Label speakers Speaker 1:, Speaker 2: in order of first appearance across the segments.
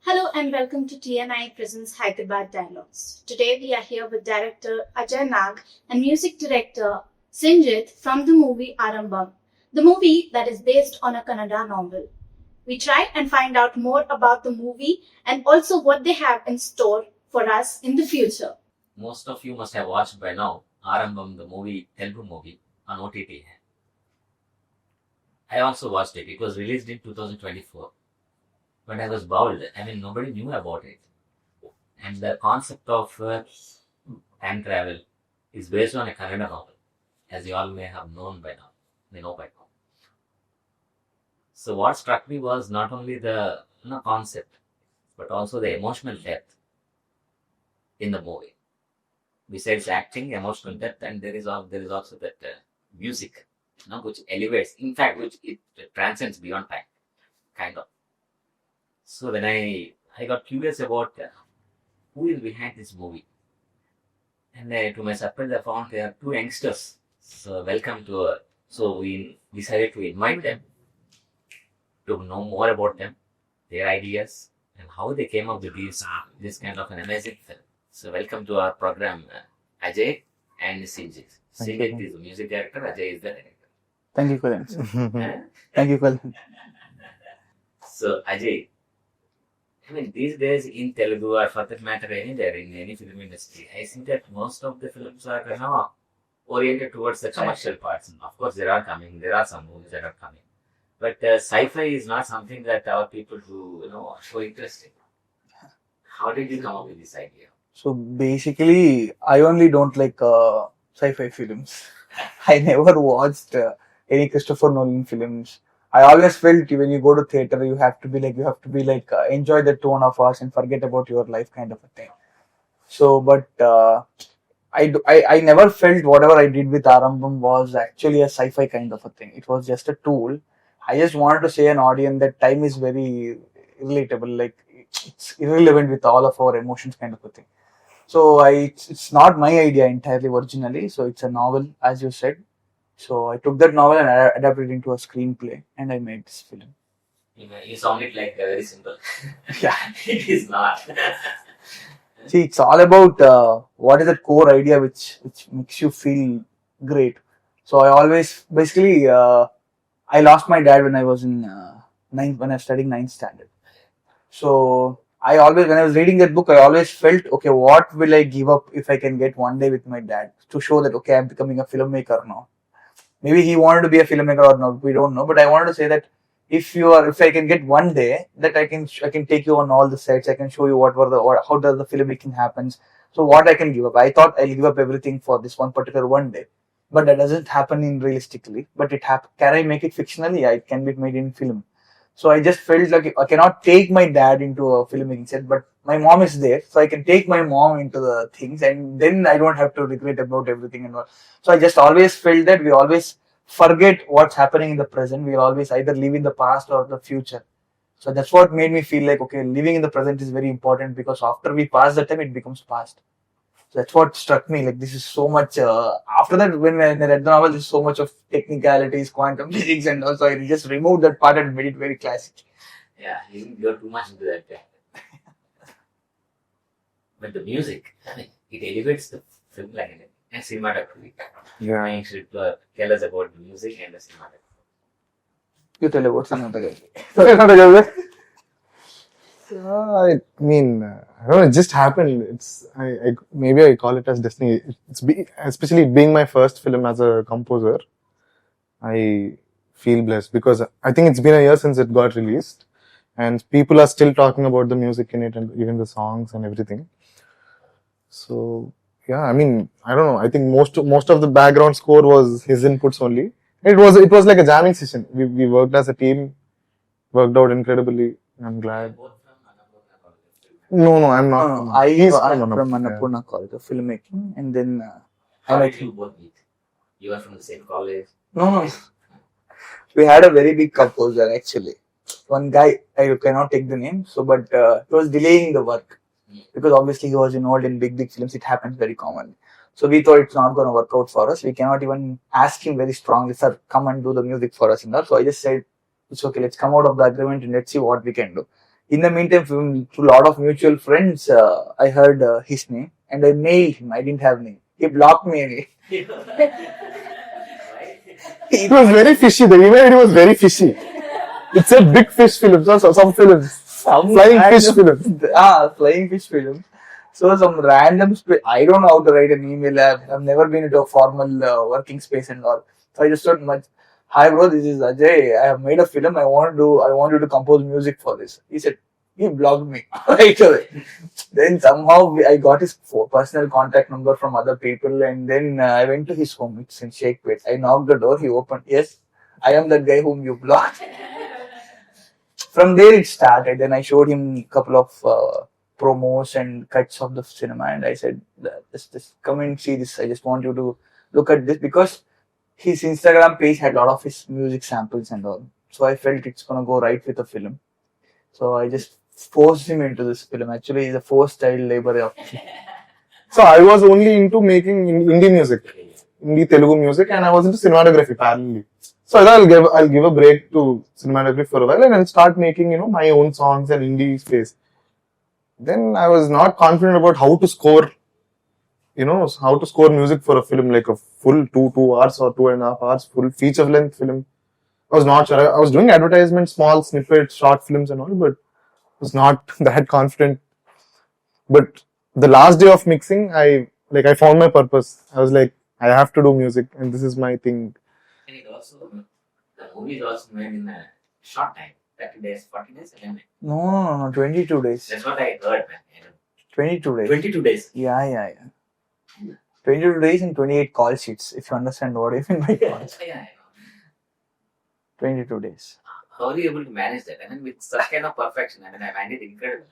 Speaker 1: Hello and welcome to TNIE Presents Hyderabad Dialogues. Today we are here with director Ajay Nag and music director Sinjith from the movie Aarambam, the movie that is based on a Kannada novel. We try and find out more about the movie and also what they have in store for us in the future.
Speaker 2: Most of you must have watched by now Aarambham, the movie, Telugu movie on OTT. I also watched it. It was released in 2024. But I was bowled. Nobody knew about it. And the concept of time travel is based on a Kannada novel, as you all may have known by now. They know by now. So what struck me was not only the concept, but also the emotional depth in the movie. Besides acting, emotional depth, and there is also that music, which elevates. In fact, which it transcends beyond time, kind of. So when I got curious about who is behind this movie, and to my surprise, I found there are two youngsters. So welcome to. So we decided to invite them to know more about them, their ideas, and how they came up with this kind of an amazing film. So welcome to our program, Ajay and Sinjith. Sinjith is the music director, Ajay is the director.
Speaker 3: Thank you, Colin. Thank you, Colin.
Speaker 2: So Ajay, these days in Telugu or for that matter anywhere in any film industry, I see that most of the films are oriented towards the commercial parts. Of course, there are some movies that are coming. But sci-fi is not something that our people do, are so interested. How did you come up with this idea?
Speaker 3: So basically, I only don't like sci-fi films. I never watched any Christopher Nolan films. I always felt when you go to theater, you have to be like enjoy the tone of us and forget about your life kind of a thing. So, but I never felt whatever I did with Aarambam was actually a sci-fi kind of a thing. It was just a tool. I just wanted to say an audience that time is very relatable, like it's irrelevant with all of our emotions kind of a thing. So it's not my idea entirely originally. So it's a novel, as you said. So I took that novel and I adapted it into a screenplay, and I made this film.
Speaker 2: You sound it like very simple.
Speaker 3: Yeah,
Speaker 2: it is not.
Speaker 3: See, it's all about what is that core idea which makes you feel great. So I always basically I lost my dad when I was in when I was studying 9th standard. So I always, when I was reading that book, I always felt, okay, what will I give up if I can get one day with my dad to show that, okay, I'm becoming a filmmaker now. Maybe he wanted to be a filmmaker or not, we don't know. But I wanted to say that if I can get one day, that I can take you on all the sets, I can show you how does the filmmaking happens. So what I can give up. I thought I'll give up everything for this one particular one day. But that doesn't happen in realistically. But can I make it fictionally? Yeah, it can be made in film. So I just felt like I cannot take my dad into a filmmaking set, but my mom is there, so I can take my mom into the things, and then I don't have to regret about everything and all. So I just always felt that we always forget what's happening in the present. We always either live in the past or the future. So that's what made me feel like, okay, living in the present is very important, because after we pass the time, it becomes past. So that's what struck me. Like, this is so much. After that, when I read the novel, there's so much of technicalities, quantum physics, and also I just removed that part and made it very classic.
Speaker 2: Yeah, you're too much into that. But the music, it elevates the film like and cinematography.
Speaker 3: Yeah.
Speaker 2: You should tell us about the music and the cinematography.
Speaker 3: You tell about cinematography.
Speaker 4: I don't know, it just happened. Maybe I call it as destiny. Especially being my first film as a composer, I feel blessed because I think it's been a year since it got released, and people are still talking about the music in it and even the songs and everything. So yeah, I don't know. I think most of the background score was his inputs only. It was like a jamming session. We worked as a team, worked out incredibly. I'm glad. No, I'm not.
Speaker 3: No, I'm from Annapurna College of Filmmaking, and then
Speaker 2: how did you both meet? You are from the same college?
Speaker 3: No. We had a very big composer actually. One guy, I cannot take the name, but it was delaying the work because obviously he was involved in big films. It happens very commonly. So we thought it's not going to work out for us. We cannot even ask him very strongly, sir, come and do the music for us. So I just said, it's okay, let's come out of the agreement and let's see what we can do. In the meantime, through a lot of mutual friends, I heard his name and I mailed him. I didn't have name. He blocked me anyway.
Speaker 4: It was very fishy. The email ID was very fishy. It said big fish films or some films. Flying fish films.
Speaker 3: Flying fish films. So some random I don't know how to write an email. I've never been into a formal working space and all. So I just thought much. Hi bro, this is Ajay. I have made a film. I want you to compose music for this. He blocked me right away. Then somehow I got his personal contact number from other people, and then I went to his home. It's in Sheikhpet. I knocked the door. He opened. Yes, I am that guy whom you blocked. From there it started. Then I showed him a couple of promos and cuts of the cinema, and I said, just come and see this. I just want you to look at this because his Instagram page had a lot of his music samples and all. So I felt it's gonna go right with the film. So I just forced him into this film. Actually, he's a forced child labor of.
Speaker 4: So I was only into making indie music, indie Telugu music, and I was into cinematography parallelly. So I thought I'll give a break to cinematography for a while and I'll start making, my own songs and indie space. Then I was not confident about how to score music for a film, like a full 2 hours or 2.5 hours, full feature length film. I was not sure. I was doing advertisements, small snippets, short films and all, but I was not that confident. But the last day of mixing, I found my purpose. I was like, I have to do music and this is my thing.
Speaker 2: And it also, the movie is also made in a short time, 30 days, 40 days, 11.
Speaker 3: No, 22 days.
Speaker 2: That's what I heard, man.
Speaker 3: 22 days.
Speaker 2: 22 days.
Speaker 3: Yeah. 22 days and 28 call sheets, if you understand what I mean by calls.
Speaker 2: Yeah.
Speaker 3: 22 days.
Speaker 2: How are you able to manage that? I mean, with such kind of perfection, I find it incredible.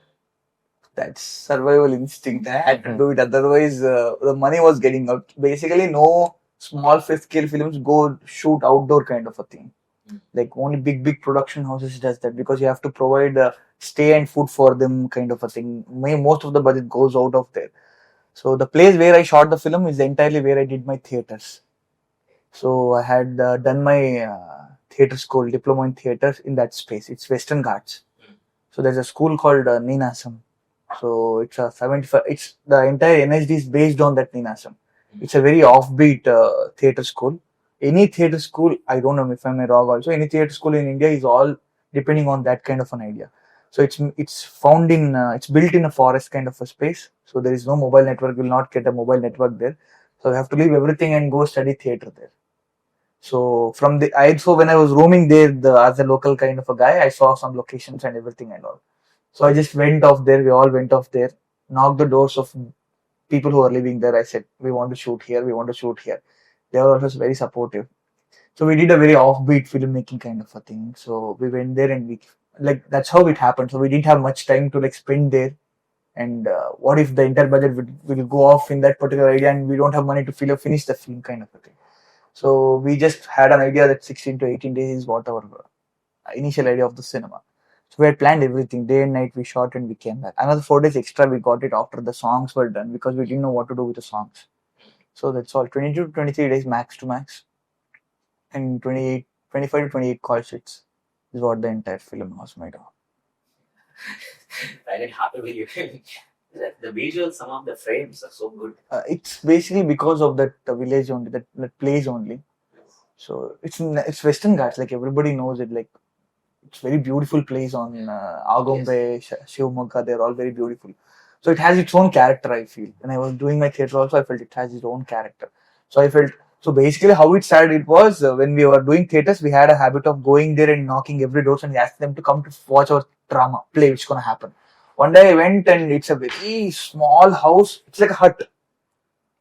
Speaker 3: That's survival instinct. I had to do it. Otherwise, the money was getting out. Basically, no small scale films go shoot outdoor kind of a thing. Like only big production houses does that because you have to provide stay and food for them kind of a thing. Most of the budget goes out of there. So the place where I shot the film is entirely where I did my theaters. So I had done my theater school, diploma in theater in that space. It's Western Ghats. So there's a school called Ninasam. So it's a 75. It's the entire NSD is based on that Ninasam. It's a very offbeat theater school. Any theater school, I don't know if I'm wrong also, any theater school in India is all depending on that kind of an idea. So it's found in, it's built in a forest kind of a space. So there is no mobile network, you will not get a mobile network there. So you have to leave everything and go study theater there. So when I was roaming there as a local kind of a guy, I saw some locations and everything and all. So I just went off there, we all went off there, knocked the doors of people who are living there. I said, we want to shoot here. They were also very supportive. So we did a very offbeat filmmaking kind of a thing. So we went there and that's how it happened. So we didn't have much time to spend there. And what if the entire budget will go off in that particular idea and we don't have money to finish the film kind of a thing. So we just had an idea that 16 to 18 days is what our initial idea of the cinema. So we had planned everything. Day and night we shot and we came back. Another 4 days extra we got it after the songs were done because we didn't know what to do with the songs. So that's all. 22 to 23 days max to max. And 25 to 28 call sheets is what the entire film was made of.
Speaker 2: I didn't happy with you. The visuals, some of the frames are so good.
Speaker 3: It's basically because of that village only, that place only. So it's Western Ghats, like everybody knows it. Like it's very beautiful place on Aarambam, Shivamogga. They're all very beautiful. So it has its own character, I feel. When I was doing my theatre also, I felt it has its own character. So basically how it started, it was when we were doing theatres, we had a habit of going there and knocking every door and asking them to come to watch our drama, play, which is going to happen. One day I went and it's a very small house. It's like a hut.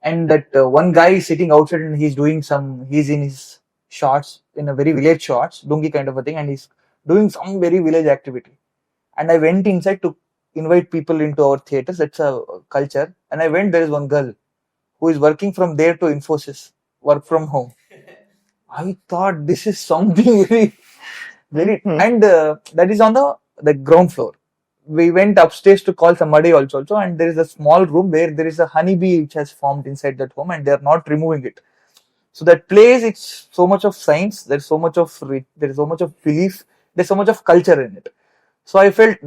Speaker 3: And that one guy is sitting outside and he's in his shorts, in a very village shorts, dungi kind of a thing, and he's doing some very village activity. And I went inside to invite people into our theatres. That's a culture. And I went, there is one girl who is working from there to Infosys, work from home. I thought this is something very, and that is on the ground floor. We went upstairs to call somebody also, and there is a small room where there is a honeybee which has formed inside that home and they are not removing it. So that place, it's so much of science, there's so much of belief, there's so much of culture in it. So I felt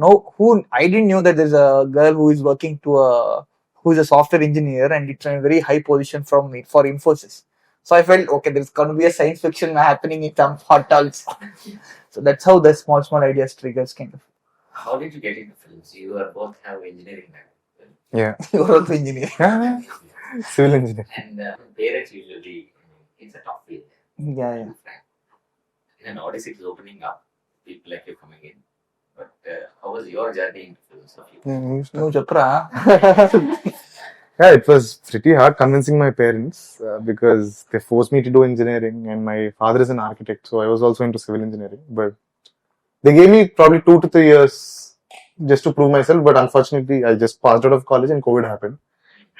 Speaker 3: I didn't know that there's a girl who is working who is a software engineer and it's a very high position for Infosys. So I felt, okay, there's going to be a science fiction happening in some hotels. So that's how the small ideas triggers kind of.
Speaker 2: How did you get into films? You are both have engineering background.
Speaker 4: Yeah.
Speaker 3: You're also engineer.
Speaker 4: Yeah. Civil engineer.
Speaker 2: And parents usually, it's a tough field.
Speaker 3: Yeah.
Speaker 2: And nowadays it's opening up. People like you coming in. But how was your journey into films?
Speaker 3: No, Chapra.
Speaker 4: Yeah, it was pretty hard convincing my parents because they forced me to do engineering, and my father is an architect, so I was also into civil engineering. But they gave me probably 2 to 3 years just to prove myself. But unfortunately, I just passed out of college and COVID happened.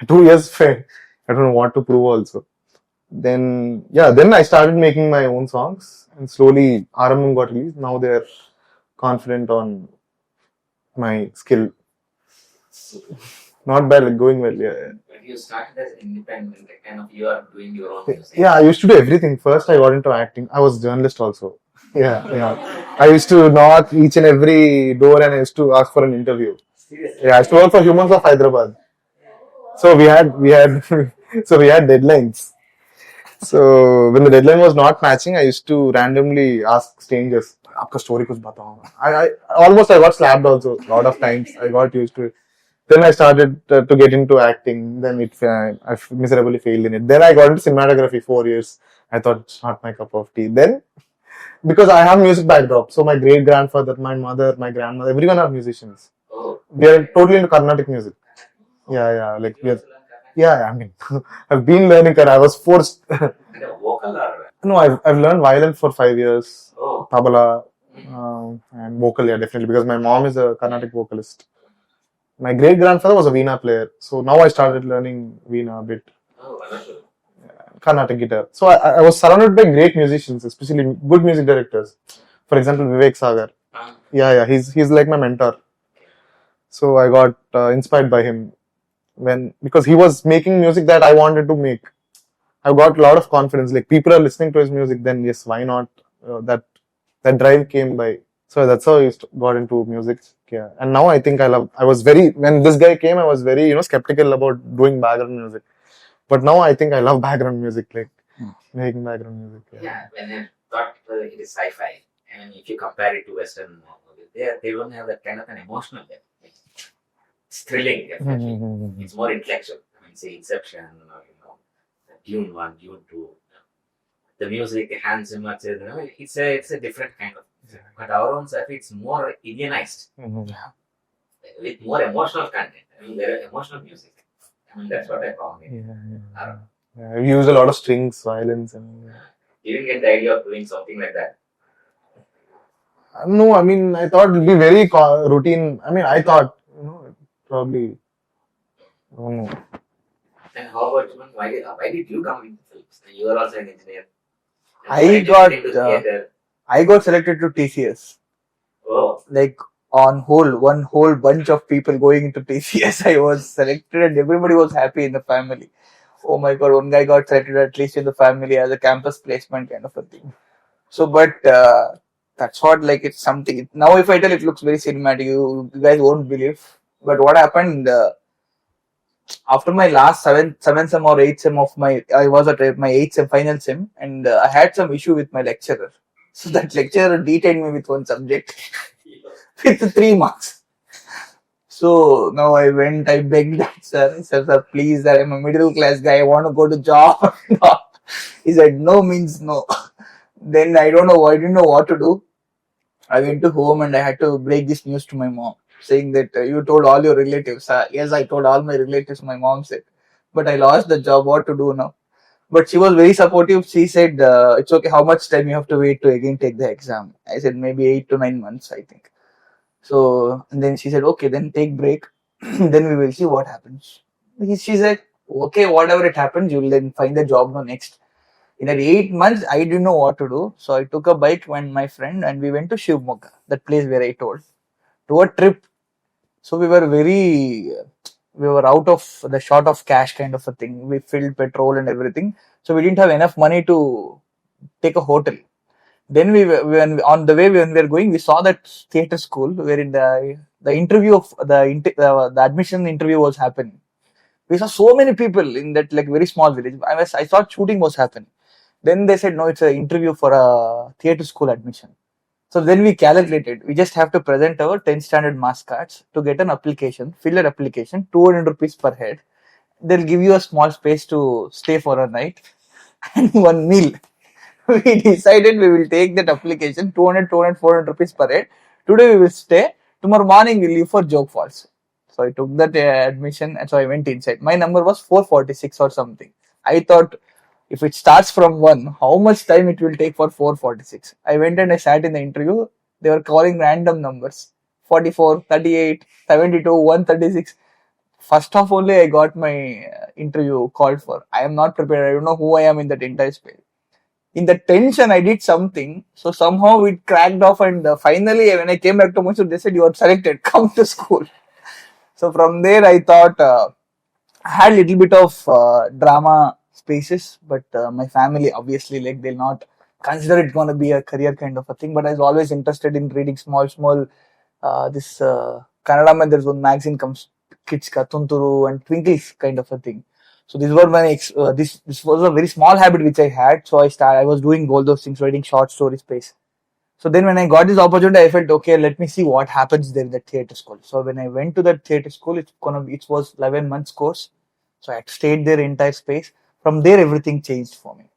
Speaker 4: 2 years failed. I don't know what to prove also. Then I started making my own songs, and slowly Aarambham got released. Now they're confident on my skill. Not bad, like going well, yeah.
Speaker 2: But you started as independent, like kind of you are doing your own music.
Speaker 4: Yeah, I used to do everything. First, I got into acting. I was a journalist also. Yeah. I used to knock each and every door and I used to ask for an interview.
Speaker 2: Seriously?
Speaker 4: Yeah, I used to work for Humans of Hyderabad. So we had deadlines. So when the deadline was not matching, I used to randomly ask strangers, "Aapka story kuch batao." I got slapped also a lot of times. I got used to it. Then I started to get into acting. Then I miserably failed in it. Then I got into cinematography 4 years. I thought it's not my cup of tea. Then, because I have music backdrop, so my great grandfather, my mother, my grandmother, everyone are musicians.
Speaker 2: Oh.
Speaker 4: We are totally into Carnatic music. Yeah. Like we are. Yeah. I mean, I've been learning. I was forced.
Speaker 2: And a vocal or?
Speaker 4: No, I've learned violin for 5 years.
Speaker 2: Oh.
Speaker 4: Tabla and vocal, yeah, definitely, because my mom is a Carnatic vocalist. My great grandfather was a Veena player, so now I started learning Veena a bit.
Speaker 2: Oh, wonderful.
Speaker 4: Carnatic guitar. So I was surrounded by great musicians, especially good music directors. For example, Vivek Sagar. Yeah, he's like my mentor. So I got inspired by him because he was making music that I wanted to make. I got a lot of confidence. Like people are listening to his music, then yes, why not? That drive came by. So that's how I got into music. Yeah. And now I think when this guy came, I was very, skeptical about doing background music. But now I think I love background music, like making background music.
Speaker 2: Yeah, when I thought it is sci-fi, and if you compare it to Western movies, they don't have that kind of an emotional depth. It's thrilling, definitely. It's more intellectual. I mean, say Inception or Dune 1, Dune 2. The music, Hans Zimmer, it's a different kind of. But our own stuff, it's more Indianized. With more emotional content. I mean, there are emotional music. I mean, that's what I found.
Speaker 4: Yeah, we use a lot of strings, violins, and.
Speaker 2: You didn't get the idea of doing something like that?
Speaker 4: No, I mean, I thought it'd be very routine. I mean, I thought, probably. I don't know.
Speaker 2: And how about you? Why did you come into films? You are also an engineer.
Speaker 3: I got selected to TCS.
Speaker 2: Oh.
Speaker 3: Like one whole bunch of people going into TCS, I was selected and everybody was happy in the family. Oh my god, one guy got selected at least in the family as a campus placement kind of a thing. So, but that's what, like, it's something. Now if I tell, it looks very cinematic. You guys won't believe. But what happened after my last 7th sem or 8th sem of I was at my 8th sem final sem, and I had some issue with my lecturer. So that lecturer detained me with one subject with 3 marks. So now I begged that sir. I said, "Sir, please, sir, I'm a middle class guy. I want to go to job." He said, "No means no." Then I didn't know what to do. I went to home and I had to break this news to my mom, saying that you told all your relatives. Yes, I told all my relatives, my mom said. But I lost the job. What to do now? But she was very supportive. She said, it's okay. How much time you have to wait to again take the exam? I said, maybe 8 to 9 months, I think. So, and then she said, okay, then take break. Then we will see what happens. She said, okay, whatever it happens, you will then find a job next. In that 8 months, I didn't know what to do. So I took a bike and my friend and we went to Shivamogga, that place where I told, to a trip. So we were out of the short of cash kind of a thing. We filled petrol and everything. So we didn't have enough money to take a hotel. Then on the way when we were going, we saw that theatre school wherein the interview of the admission interview was happening. We saw so many people in that like very small village. I thought shooting was happening. Then they said no, it's an interview for a theatre school admission. So then we calculated. We just have to present our 10th standard marks cards to get an application, fill an application, 200 rupees per head. They'll give you a small space to stay for a night and one meal. We decided we will take that application 200, 200, 400 rupees per head. Today we will stay. Tomorrow morning we'll leave for Joke Falls. So I took that admission and so I went inside. My number was 446 or something. I thought if it starts from 1, how much time it will take for 446? I went and I sat in the interview. They were calling random numbers 44, 38, 72, 136. First off, only I got my interview called for. I am not prepared. I don't know who I am in that entire space. In the tension, I did something. So somehow it cracked off, and finally, when I came back to Mysore, they said, "You are selected. Come to school." So from there, I thought I had a little bit of drama spaces, but my family obviously like they'll not consider it going to be a career kind of a thing. But I was always interested in reading small this Kannada man. There's one magazine comes Kids Ka Tunturu and Twinkles kind of a thing. So these were my this was a very small habit which I had. So I was doing all those things, writing short story space. So then when I got this opportunity, I felt okay. Let me see what happens there in the theatre school. So when I went to that theatre school, it was 11 months course. So I stayed there entire space. From there, everything changed for me.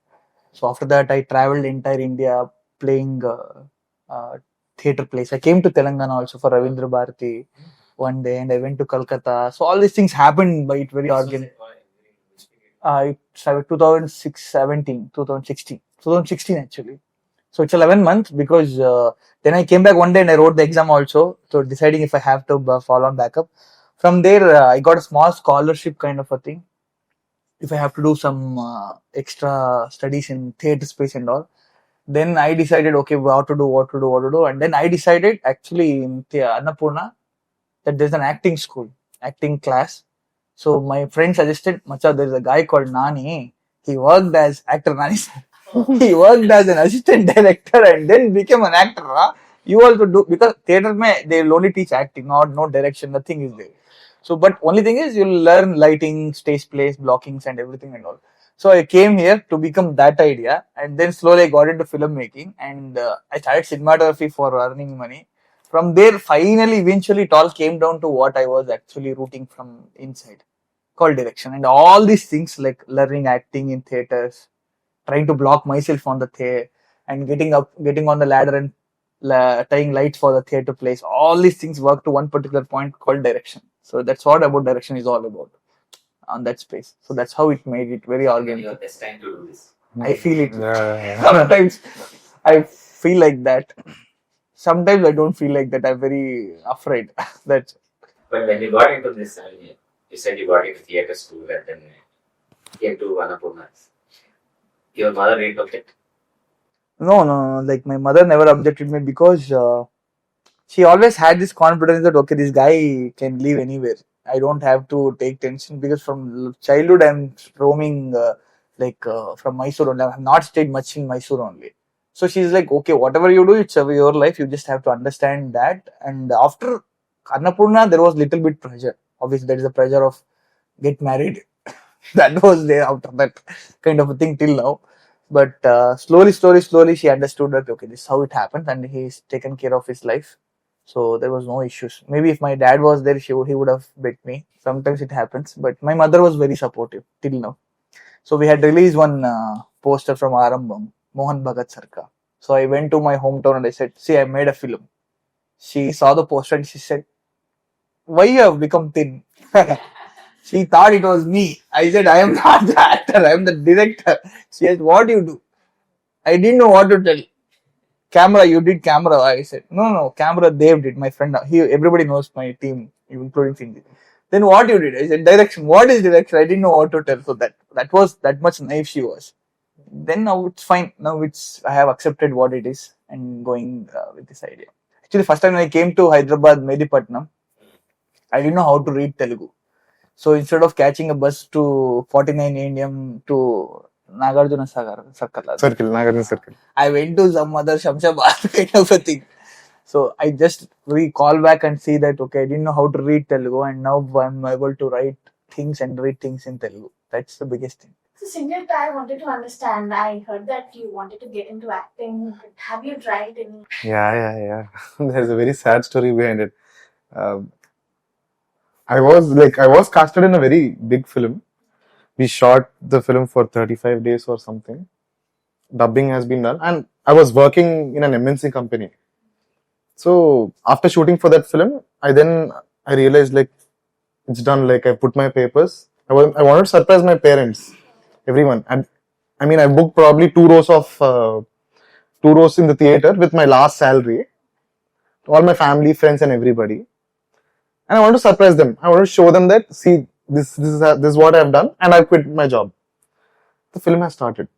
Speaker 3: So after that, I traveled entire India playing theatre plays. I came to Telangana also for Ravindra Bharati one day, and I went to Kolkata. So all these things happened by it very organic. It's 2016 actually. So it's 11 months because then I came back one day and I wrote the exam also. So deciding if I have to fall on backup. From there, I got a small scholarship kind of a thing. If I have to do some extra studies in theatre space and all, then I decided, okay, what to do. And then I decided actually in Annapurna that there's an acting school, acting class. So my friend suggested, Macha, there's a guy called Nani. He worked as actor Nani. He worked as an assistant director and then became an actor. Huh? You also do, because theatre they'll only teach acting, no direction, nothing is there. So, but only thing is you'll learn lighting, stage plays, blockings and everything and all. So I came here to become that idea, and then slowly I got into filmmaking, and I started cinematography for earning money. From there, finally, eventually, it all came down to what I was actually rooting from inside, called direction. And all these things like learning acting in theatres, trying to block myself on the theatre, and getting on the ladder and tying lights for the theatre place. All these things work to one particular point called direction. So that's what about direction is all about on that space. So that's how it made it very organic.
Speaker 2: You're destined to do this.
Speaker 3: I feel it.
Speaker 4: Yeah.
Speaker 3: Sometimes I feel like that. Sometimes I don't feel like that. I'm very afraid that.
Speaker 2: But when you got into this, you said you got into theatre school and then came to Annapurna. Your mother didn't object?
Speaker 3: No. Like my mother never objected me because she always had this confidence that okay, this guy can live anywhere. I don't have to take tension because from childhood I'm roaming from Mysore only. I have not stayed much in Mysore only. So she's like, okay, whatever you do, it's your life. You just have to understand that. And after Annapurna, there was little bit pressure. Obviously, there is a pressure of get married. That was there after that kind of a thing till now. But slowly, she understood that okay, this is how it happened, and he's taken care of his life. So there was no issues. Maybe if my dad was there, he would have beat me. Sometimes it happens, but my mother was very supportive till now. So we had released one poster from Aarambham, Mohan Bhagat Sarkar. So I went to my hometown and I said, see, I made a film. She saw the poster and she said, why you have become thin? She thought it was me. I said, I am not the actor, I am the director. She said, what do you do? I didn't know what to tell. Camera, you did camera. I said, no, camera Dave did, my friend. Everybody knows my team, including Sinjith. Then what you did? I said, direction. What is direction? I didn't know what to tell. So that was that much naive she was. Then now it's fine. Now I have accepted what it is and going with this idea. Actually, first time when I came to Hyderabad, Medipatnam, I didn't know how to read Telugu. So instead of catching a bus to 49 AM to Nagarjuna Circle.
Speaker 4: Circle, Nagarjuna Circle.
Speaker 3: I went to some other Shamshabad kind of a thing. So I just recall back and see that, okay, I didn't know how to read Telugu and now I'm able to write things and read things in Telugu. That's the biggest thing.
Speaker 1: So, Sinjith, I wanted to understand. I heard that you wanted to get into acting. Have you tried any?
Speaker 4: Yeah. There's a very sad story behind it. I was casted in a very big film. We shot the film for 35 days or something. Dubbing has been done, and I was working in an MNC company. So after shooting for that film, I realized like it's done. Like I put my papers. I wanted to surprise my parents, everyone, and I mean I booked probably 2 rows in the theater with my last salary, all my family, friends, and everybody. And I want to surprise them. I want to show them that, see, this is what I have done, and I quit my job. The film has started.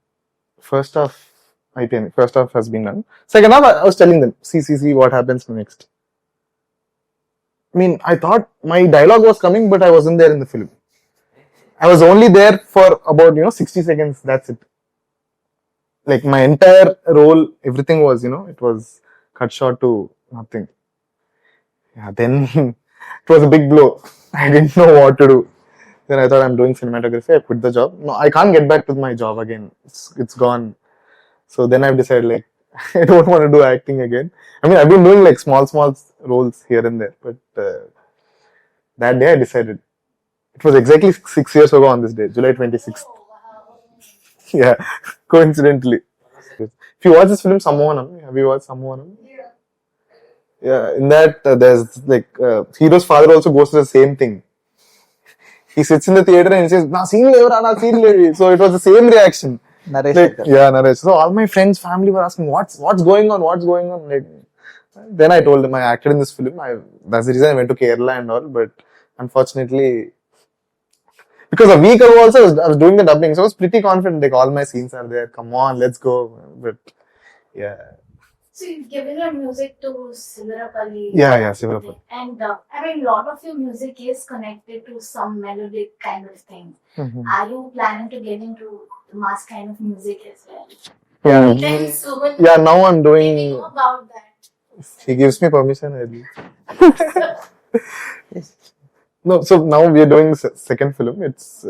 Speaker 4: First half has been done. Second half, I was telling them, see what happens next. I mean, I thought my dialogue was coming, but I wasn't there in the film. I was only there for about 60 seconds. That's it. Like my entire role, everything was it was cut short to nothing. Yeah, then. It was a big blow. I didn't know what to do. Then I thought I'm doing cinematography. I quit the job. No, I can't get back to my job again. It's gone. So then I've decided like I don't want to do acting again. I mean I've been doing like small roles here and there, but that day I decided. It was exactly 6 years ago on this day, July 26th. Yeah, coincidentally. If you watch this film, Sammohanam, have you watched Sammohanam? Yeah, in that there's like hero's father also goes to the same thing. He sits in the theater and he says, "Na scene levra, na scene levi." So it was the same reaction. Naresh. So all my friends, family were asking, "What's going on? What's going on?" Like, then I told them I acted in this film. That's the reason I went to Kerala and all. But unfortunately, because a week ago also I was doing the dubbing, so I was pretty confident. Like all my scenes are there. Come on, let's go. But yeah.
Speaker 1: So you've given your music to Sivarapalli.
Speaker 4: Yeah, Sivarapalli.
Speaker 1: And I mean, a lot of your music is connected to some melodic kind of thing.
Speaker 4: Mm-hmm.
Speaker 1: Are you planning to get into the mass kind of music as well?
Speaker 4: Yeah. Yeah, now I'm doing.
Speaker 1: Do you know about that?
Speaker 4: He gives me permission. No, so now we are doing second film. It's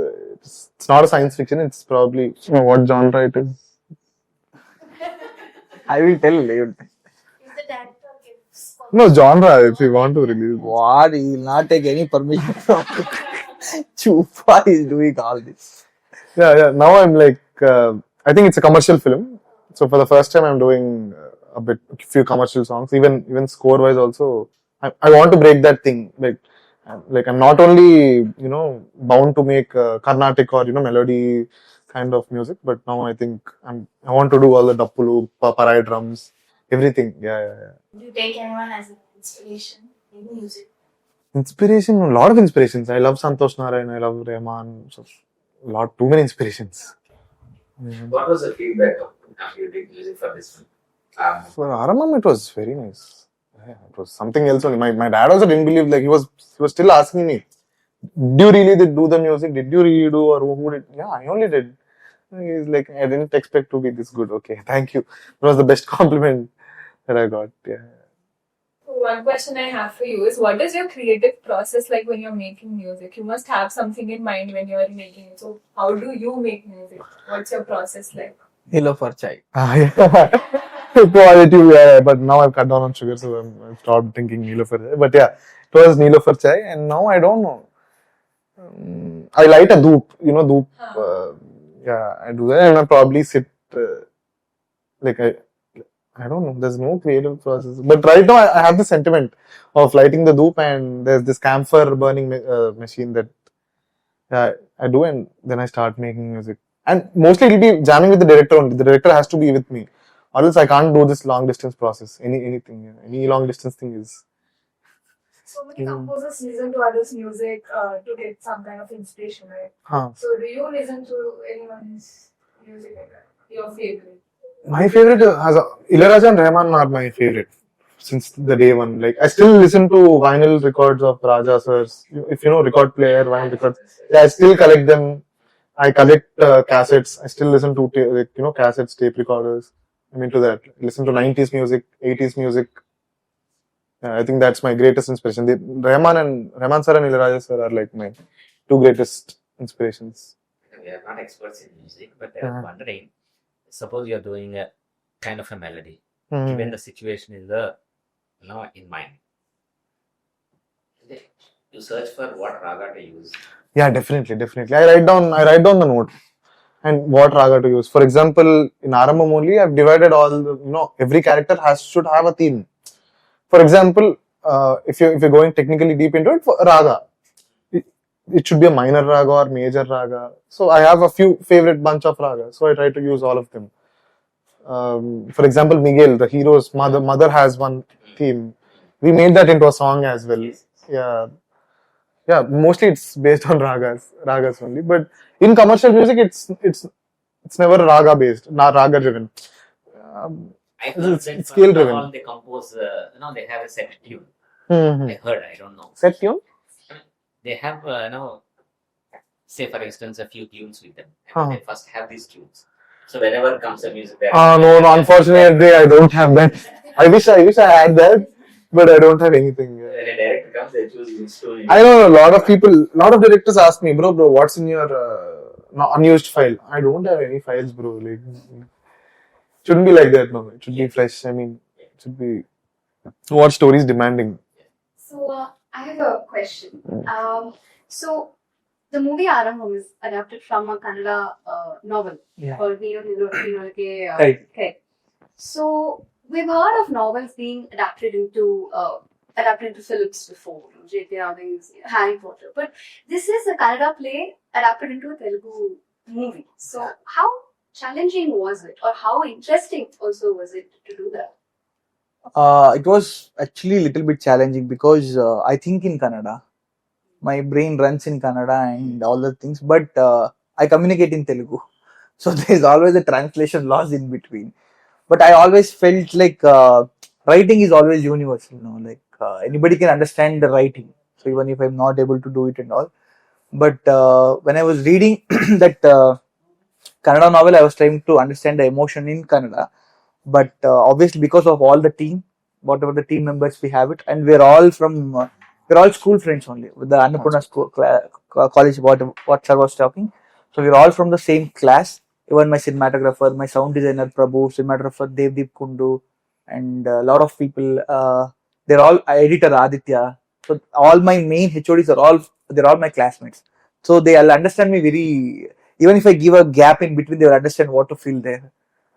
Speaker 4: not a science fiction. It's probably what genre it is.
Speaker 3: I will tell you.
Speaker 1: If the director gives
Speaker 4: No genre, if you want to release.
Speaker 3: What? He will not take any permission from you. Chupa is doing all this.
Speaker 4: Yeah. Now I'm like, I think it's a commercial film. So for the first time, I'm doing a few commercial songs. Even score wise also, I want to break that thing. Like I'm not only bound to make Carnatic or melody kind of music, but now I think I want to do all the dappulu, parai drums, everything. Yeah.
Speaker 1: Do you take anyone as an inspiration in music?
Speaker 4: Inspiration, a lot of inspirations. I love Santosh Narayan, I love Rahman. So too many inspirations.
Speaker 2: What was the feedback after you did music for this film?
Speaker 4: For Aarambam, it was very nice. Yeah, it was something else only. My dad also didn't believe. Like he was still asking me, "Do you really do the music? Did you really do, or who did?" Yeah, I only did. He's like, "I didn't expect to be this good." Okay, thank you. That was the best compliment that I got. Yeah.
Speaker 5: One question I have for you is, what is your creative process like when you're making music? You must have something in mind when you're making it. So how do you make music? What's your process like?
Speaker 3: Nilofer chai.
Speaker 4: Positive, yeah. But now I've cut down on sugar, so I've stopped drinking Nilofer. But yeah, it was Nilofer chai, and now I don't know. I light a dhoop, dhoop. Yeah, I do that, and I probably sit I don't know. There's no creative process, but right now I have the sentiment of lighting the dhoop, and there's this camphor burning machine that I do, and then I start making music. And mostly it'll be jamming with the director only. The director has to be with me, or else I can't do this long distance process. Any long distance thing is.
Speaker 5: So many composers listen to others' music to get some kind of inspiration, right?
Speaker 4: Huh.
Speaker 5: So do you listen to anyone's music like that? Your favorite?
Speaker 4: My favorite Ilayaraja and Rahman are my favorite since the day one. Like I still listen to vinyl records of Raja sir's. If you know record player, vinyl records. Yeah, I still collect them. I collect cassettes. I still listen to cassettes, tape recorders. I'm into that. Listen to 90s music, 80s music. I think that's my greatest inspiration. Rahman sir and Ilayaraja sir are like my two greatest inspirations.
Speaker 2: We are not experts in music, but
Speaker 4: Uh-huh.
Speaker 2: I'm wondering, suppose you're doing a kind of a melody,
Speaker 4: Mhm.
Speaker 2: given the situation is in mind. You search for what raga to use.
Speaker 4: Yeah, definitely. I write down the note and what raga to use. For example, in Aarambham only, I've divided all the, every character should have a theme. For example, if you're going technically deep into it, for raga, it should be a minor raga or major raga. So I have a few favorite bunch of ragas, so I try to use all of them. For example, Miguel, the hero's mother has one theme. We made that into a song as well. Yeah, mostly it's based on ragas only. But in commercial music, it's never raga based, not raga driven.
Speaker 2: I heard
Speaker 4: It's
Speaker 2: that
Speaker 4: scale
Speaker 2: first of
Speaker 4: driven.
Speaker 2: all they compose, they have a set tune.
Speaker 4: Mhm.
Speaker 2: I heard, I don't know.
Speaker 4: Set tune?
Speaker 2: They have, say for instance, a few tunes with them. And
Speaker 4: Huh.
Speaker 2: they first have these tunes. So whenever comes a music,
Speaker 4: No, unfortunately, I don't have that. I wish I had that, but I don't have anything.
Speaker 2: when a director comes, they choose which tune.
Speaker 4: I know a lot of directors ask me, bro, what's in your unused file? I don't have any files, bro. Like, shouldn't be like that, no. It should be fresh. I mean, it should be what story is demanding.
Speaker 1: So I have a question. So the movie Aarambham is adapted from a Kannada novel called Veeru Nilloke.
Speaker 3: Right.
Speaker 1: Okay. So we've heard of novels being adapted into films before, J.K. Rowling's Harry Potter, but this is a Kannada play adapted into a Telugu movie. So how challenging was it, or how interesting also was it to do that?
Speaker 3: It was actually a little bit challenging because I think in Kannada, my brain runs in Kannada and all the things, but I communicate in Telugu. So there's always a translation loss in between. But I always felt like writing is always universal, like anybody can understand the writing. So even if I'm not able to do it and all. But when I was reading that Kannada novel, I was trying to understand the emotion in Kannada. But obviously, because of all the team, whatever the team members we have it, and we're all school friends only with the Annapurna school college. What sir was talking, so we're all from the same class. Even my cinematographer, my sound designer Prabhu, cinematographer Devdeep Kundu, and a lot of people. They're all editor Aditya. So all my main HODs they're all my classmates. So they'll understand me very. Even if I give a gap in between, they'll understand what to feel there.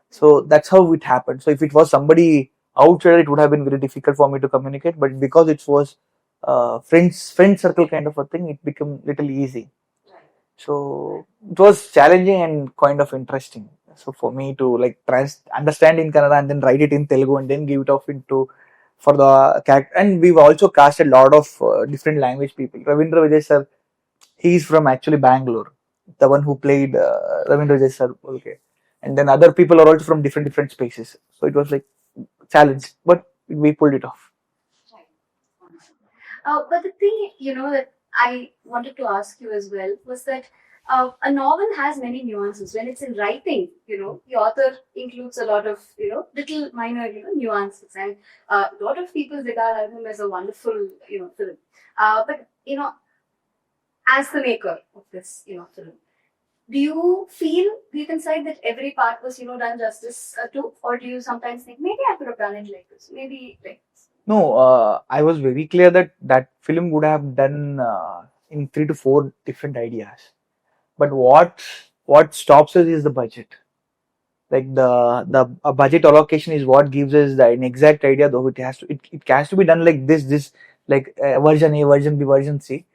Speaker 3: So that's how it happened. So if it was somebody outside, it would have been very difficult for me to communicate. But because it was friend circle kind of a thing, it became little easy. So it was challenging and kind of interesting. So for me to like understand in Kannada and then write it in Telugu and then give it off into for the character. And we've also cast a lot of different language people. Ravindra Vijay sir, he's from actually Bangalore, the one who played Ravindra Vijay sir. Okay, and then other people are also from different spaces. So it was like challenge, but we pulled it off.
Speaker 1: But the thing, that I wanted to ask you as well was that a novel has many nuances. When it's in writing, the author includes a lot of, little minor, nuances. And a lot of people regard Aarambham as a wonderful, film. But, as the maker of this, film, do you decide that every part was, done justice to? Or do you sometimes think, maybe I could have done it like this, maybe like this?
Speaker 3: No, I was very clear that film would have done in 3 to 4 different ideas. But what stops us is the budget. Like the budget allocation is what gives us an exact idea. Though it has to be done like this like version A, version B, version C.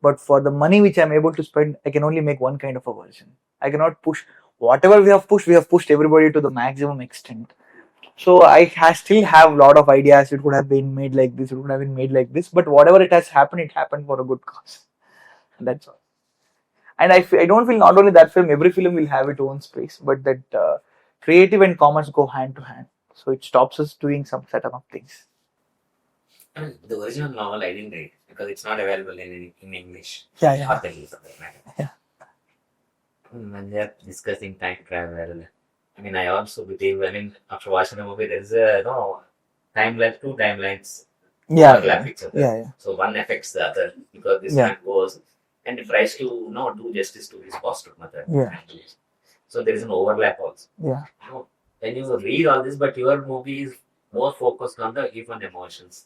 Speaker 3: But for the money which I'm able to spend, I can only make one kind of a version. I cannot push whatever we have pushed. We have pushed everybody to the maximum extent. So still have a lot of ideas. It could have been made like this. It would have been made like this. But whatever it has happened, it happened for a good cause. That's all. And I don't feel not only that film, every film will have its own space, but that creative and commerce go hand to hand. So it stops us doing some set of things.
Speaker 2: I mean, the original novel I didn't read because it's not available in English.
Speaker 3: Yeah.
Speaker 2: Or Telugu for that matter.
Speaker 3: Yeah.
Speaker 2: When they are discussing time travel, I mean, I also believe, I mean, after watching the movie, there is a timeline, two timelines
Speaker 3: Yeah,
Speaker 2: overlap
Speaker 3: yeah,
Speaker 2: each other.
Speaker 3: yeah, yeah.
Speaker 2: So one affects the other because this
Speaker 3: Yeah.
Speaker 2: man goes and he tries to do justice to his foster mother.
Speaker 3: Yeah.
Speaker 2: So there is an overlap also.
Speaker 3: Yeah.
Speaker 2: When you read all this, but your movie is more focused on the human emotions.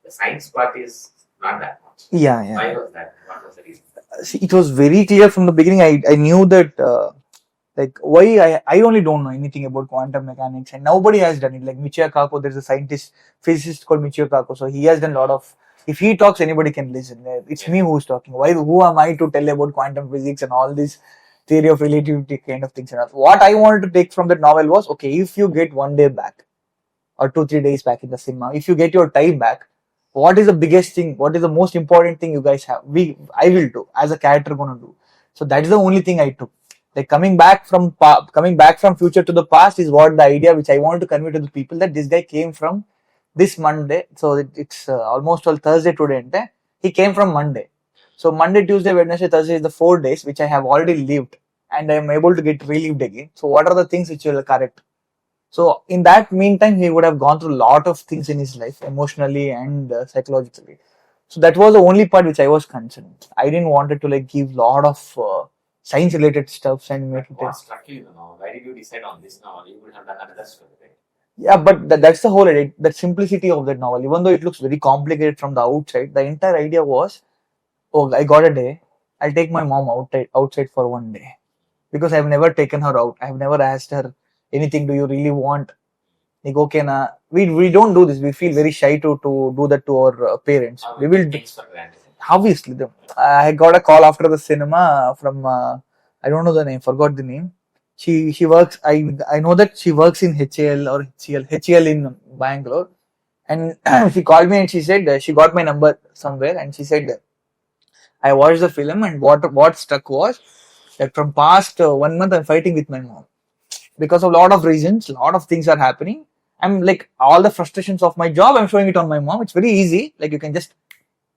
Speaker 2: The science part is not that much.
Speaker 3: Yeah, yeah.
Speaker 2: Why was that? What was the reason?
Speaker 3: See, it was very clear from the beginning. I knew that like why I only don't know anything about quantum mechanics and nobody has done it. Like Michio Kaku, there's a scientist, physicist called Michio Kaku. So he has done a lot of, if he talks, anybody can listen. It's me who's talking. Who am I to tell about quantum physics and all this theory of relativity kind of things and all. What I wanted to take from that novel was, okay, if you get 1 day back or 2-3 days back in the cinema, if you get your time back, what is the biggest thing? What is the most important thing you guys have? I will do as a character gonna do. So that is the only thing I took. Like coming back from future to the past is what the idea which I wanted to convey to the people, that this guy came from this Monday. So it's almost all Thursday today. He came from Monday. So Monday, Tuesday, Wednesday, Thursday is the 4 days which I have already lived and I am able to get relived again. So what are the things which will correct? So in that meantime, he would have gone through a lot of things in his life, emotionally and psychologically. So that was the only part which I was concerned. I didn't wanted to like give lot of science related stuff and make it.
Speaker 2: What struck you now? Why did you decide on this now? You would have done another story, right?
Speaker 3: Yeah, but that's the whole idea, the simplicity of that novel. Even though it looks very complicated from the outside, the entire idea was, oh, I got a day. I'll take my mom outside for 1 day because I've never taken her out. I've never asked her anything. Do you really want? Like, okay, na. We don't do this. We feel very shy to do that to our parents. We will do,
Speaker 2: Things for granted.
Speaker 3: obviously. I got a call after the cinema from I don't know the name. Forgot the name. She works. I know that she works in HAL or HCL in Bangalore, and she called me and she said she got my number somewhere and she said I watched the film and what struck was that from past 1 month I'm fighting with my mom because of a lot of reasons, a lot of things are happening. I'm like all the frustrations of my job, I'm showing it on my mom. It's very easy. Like you can just,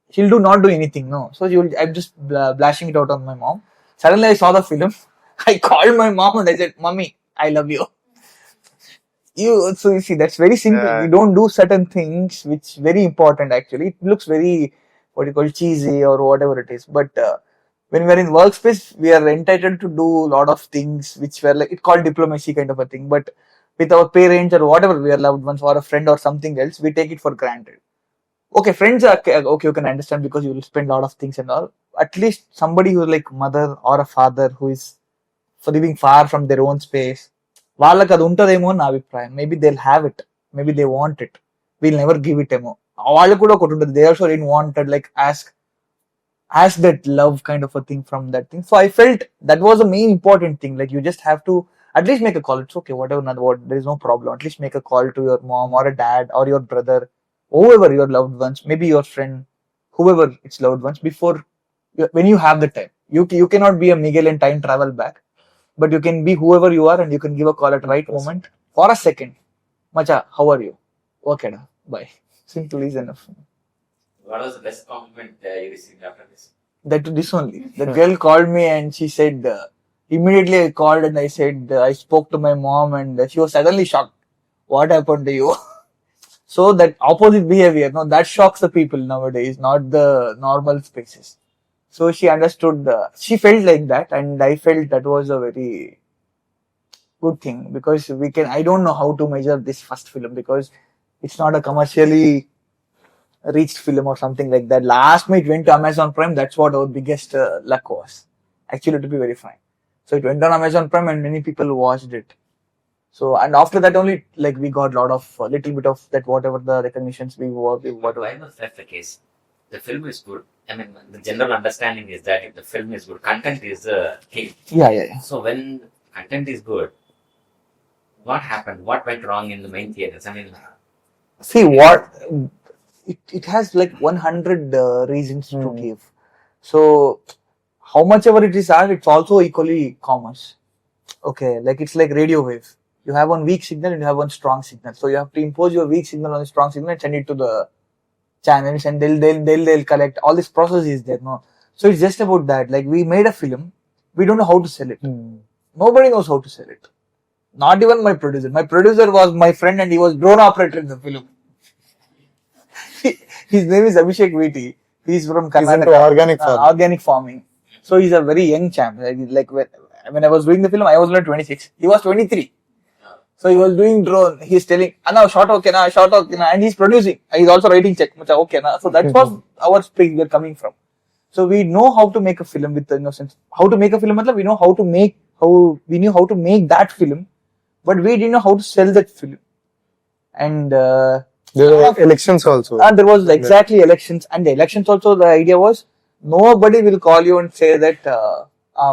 Speaker 3: she'll not do anything. No, so I'm just blashing it out on my mom. Suddenly I saw the film. I called my mom and I said, "Mommy, I love you." So you see, that's very simple.
Speaker 4: Yeah.
Speaker 3: You don't do certain things, which very important actually. It looks very what you call cheesy or whatever it is, but when we are in workspace, we are entitled to do a lot of things which were like, it called diplomacy kind of a thing. But with our parents or whatever, we are loved ones or a friend or something else, we take it for granted. Okay, friends are okay, you can understand because you will spend a lot of things and all. At least somebody who is like mother or a father who is living far from their own space, వాళ్ళకి అది ఉంటదేమో నా అభిప్రాయం. Maybe they have it, maybe they want it, we'll never give it ఏమో. వాళ్ళకు కూడా ఒకటి ఉంటుంది, they also in wanted like ask that love kind of a thing from that thing. So I felt that was the main important thing. Like you just have to at least make a call. It's okay, whatever, not what, there is no problem. At least make a call to your mom or a dad or your brother, whoever your loved ones, maybe your friend, whoever it's loved ones, before when you have the time. You cannot be a Miguel and time travel back, but you can be whoever you are and you can give a call at right moment for a second. Macha, how are you? Okay, da. Bye. Simple is enough.
Speaker 2: What was the best compliment you received after this?
Speaker 3: This only. The girl called me and she said, immediately I called and I said, I spoke to my mom and she was suddenly shocked. What happened to you? So that opposite behavior, no, that shocks the people nowadays, not the normal spaces. So she understood, she felt like that and I felt that was a very good thing because I don't know how to measure this first film because it's not a commercially reached film or something like that. Last minute went to Amazon Prime. That's what our biggest luck was. Actually, to be very fine. So it went on Amazon Prime and many people watched it. So and after that only like we got a lot of little bit of that whatever the recognitions we
Speaker 2: But why was that the case? The film is good. I mean, the general understanding is that if the film is good, content is the king.
Speaker 3: Yeah.
Speaker 2: So when content is good, what happened? What went wrong in the main theaters? I mean,
Speaker 3: see what it has like 100 reasons to give. So how much ever it is art, it's also equally commerce. Okay, like it's like radio wave. You have one weak signal and you have one strong signal. So you have to impose your weak signal on the strong signal and send it to the channels and they'll collect. All this process is there. No, so it's just about that. Like we made a film we don't know how to sell it. Nobody knows how to sell it. Not even my producer. My producer was my friend and he was drone operator in the film. His name is Abhishek Viti. He's from Karnataka.
Speaker 4: He's into organic farming.
Speaker 3: Organic farming. So he's a very young champ. Like when I was doing the film, I was only 26. He was 23. So he was doing drone. He's telling, "Now shot okay na, and he's producing. He's also writing check. Okay na." So that's what our space we're coming from. So we know how to make a film with the innocence. How to make a film? We know we knew how to make that film, but we didn't know how to sell that film. And
Speaker 4: there were elections also.
Speaker 3: And there was exactly elections, and the elections also. The idea was nobody will call you and say that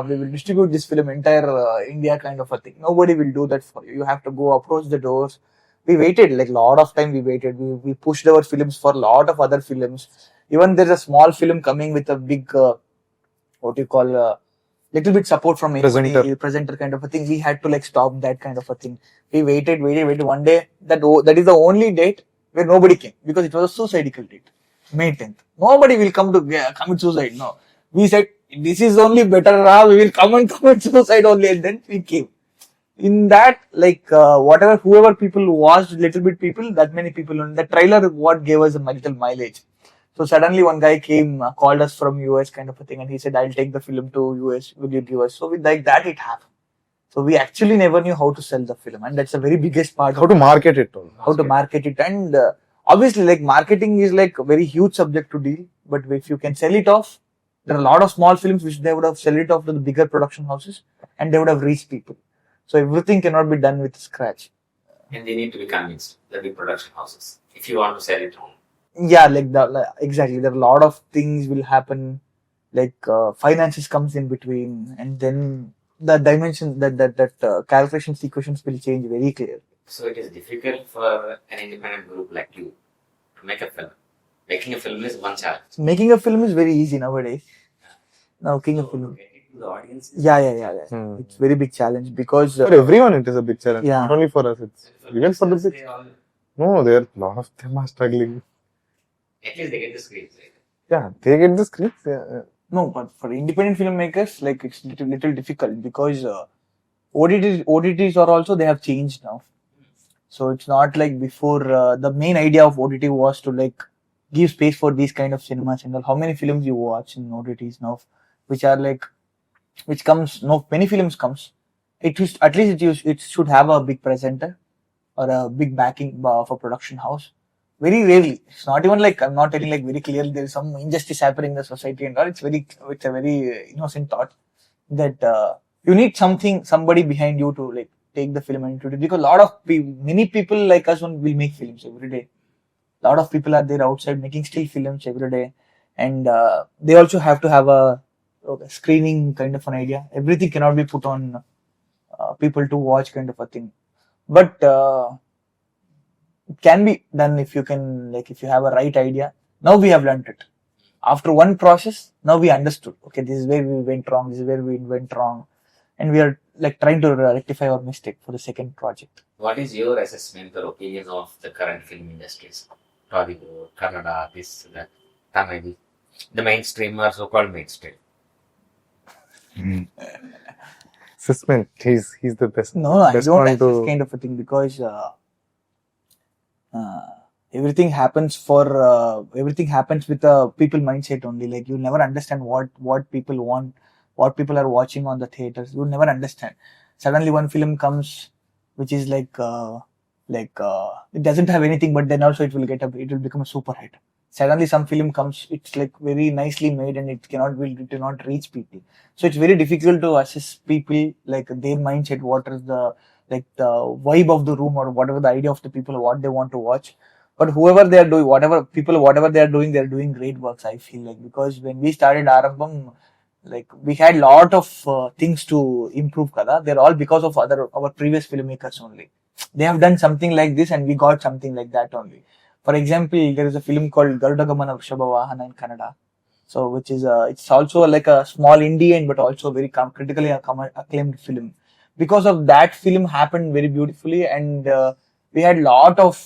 Speaker 3: we will distribute this film entire India kind of a thing. Nobody will do that for you. You have to go approach the doors. We waited like a lot of time. We waited. We pushed our films for a lot of other films. Even there's a small film coming with a big little bit support from presenter kind of a thing. We had to like stop that kind of a thing. We waited. One day that is the only date where nobody came because it was a suicidal date, May 10th. Nobody will come to commit suicide. No, we said this is only better. We will come and commit suicide only, and then we came. In that, whoever people watched, little bit people, that many people on the trailer, what gave us a little mileage. So suddenly one guy came, called us from US kind of a thing, and he said, "I'll take the film to US. Will you give us?" So with like that, it happened. So we actually never knew how to sell the film, and that's a very biggest part.
Speaker 4: How to market it?
Speaker 3: How to market it, and obviously, like marketing is like a very huge subject to deal. But if you can sell it off, there are a lot of small films which they would have sell it off to the bigger production houses, and they would have reached people. So everything cannot be done with scratch.
Speaker 2: And they need to be convinced, the big production houses, if you want to sell it on.
Speaker 3: Yeah, exactly. There are a lot of things will happen, like finances comes in between, and then the dimension that calculations equations will change very clear.
Speaker 2: So it is difficult for an independent group like you to make a film. Making a film is one challenge.
Speaker 3: Making a film is very easy nowadays. Now, making a film.
Speaker 2: The audience.
Speaker 3: Yeah. It's very big challenge because
Speaker 4: for everyone it is a big challenge.
Speaker 3: Yeah.
Speaker 4: Not only for us. It's even for the big. No, there are a lot of them are struggling.
Speaker 2: At least they get the scripts, right?
Speaker 4: Yeah, they get the scripts. Yeah.
Speaker 3: No, but for independent filmmakers, like it's little difficult because OTTs are also they have changed now. So it's not like before. The main idea of OTT was to like give space for these kind of cinemas and all. How many films you watch in OTTs now, many films comes. It should have a big presenter or a big backing of a production house. Very rarely. It's not even like I'm not telling like very clearly there is some injustice happening in the society and all. It's a very innocent thought that you need somebody behind you to like take the film and introduce it, because many people like us will make films every day. A lot of people are there outside making still films every day, and they also have to have a screening kind of an idea. Everything cannot be put on people to watch kind of a thing, but it can be done if you have a right idea. Now we have learned it. After one process, now we understood. Okay, this is where we went wrong. This is where we went wrong, and we are like trying to rectify our mistake for the second project.
Speaker 2: What is your assessment or opinion of the current film industries? Tollywood, Kannada, this, that, Tamil, the mainstream or so-called mainstream.
Speaker 4: Assessment. He's the best.
Speaker 3: No, I
Speaker 4: best
Speaker 3: don't
Speaker 4: one
Speaker 3: like this kind of a thing because everything happens with a people mindset only. Like you never understand what people want, what people are watching on the theaters. You never understand. Suddenly one film comes which is it doesn't have anything, but then also it will become a super hit. Suddenly some film comes, it's like very nicely made and it will not reach people. So it's very difficult to assess people, like their mindset, what is the vibe of the room or whatever the idea of the people, what they want to watch. But whoever they are doing, whatever they are doing great works, I feel like, because when we started Aarambham, like we had lot of things to improve, kada. They're all because of our previous filmmakers only. They have done something like this and we got something like that only. For example, there is a film called Garudagamana Vrishabhavahana in Kannada. So, which is it's also like a small Indian but also very critically acclaimed film. Because of that film happened very beautifully, and we had lot of